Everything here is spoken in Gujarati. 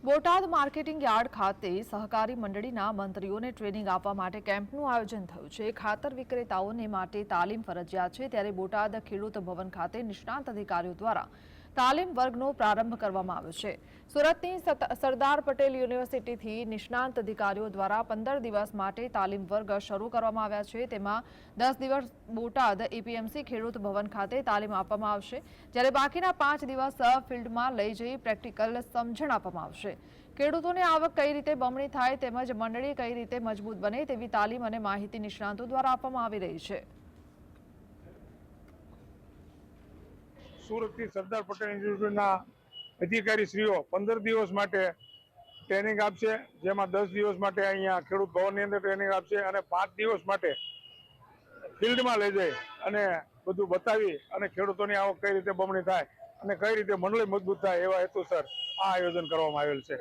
બોટાદ માર્કેટિંગ યાર્ડ ખાતે સહકારી મંડળીના મંત્રીઓને ટ્રેનિંગ આપવા માટે કેમ્પનું આયોજન થયું છે। ખાતર વિક્રેતાઓને માટે તાલીમ ફરજિયાત છે, ત્યારે બોટાદ ખેડૂત ભવન ખાતે નિષ્ણાંત અધિકારીઓ દ્વારા તાલીમ વર્ગનો પ્રારંભ કરવામાં આવ્યો છે। સુરતની સરદાર પટેલ યુનિવર્સિટીથી નિષ્ણાંત અધિકારીઓ દ્વારા 15 દિવસ માટે તાલીમ વર્ગ શરૂ કરવામાં આવ્યા છે। તેમાં 10 દિવસ બોટાદ એપીએમસી ખેડૂત ભવન ખાતે તાલીમ આપવામાં આવશે, જ્યારે બાકીના 5 દિવસ ફિલ્ડમાં લઈ જઈ પ્રેક્ટિકલ સમજણ આપવામાં આવશે। ખેડૂતોની આવક કઈ રીતે બમણી થાય તેમજ મંડળી કઈ રીતે મજબૂત બને તેવી તાલીમ અને માહિતી નિષ્ણાંતો દ્વારા આપવામાં આવી રહી છે। સુરતની સરદાર પટેલ યુનિવર્સિટીના અધિકારીશ્રીઓ 15 દિવસ માટે ટ્રેનિંગ આપશે, જેમાં 10 દિવસ માટે અહીંયા ખેડૂત ભવનની અંદર ટ્રેનિંગ આપશે અને 5 દિવસ માટે ફિલ્ડમાં લઈ જઈ અને બધું બતાવી અને ખેડૂતોની આવક કઈ રીતે બમણી થાય અને કઈ રીતે મંડળી મજબૂત થાય એવા હેતુસર આ આયોજન કરવામાં આવેલ છે।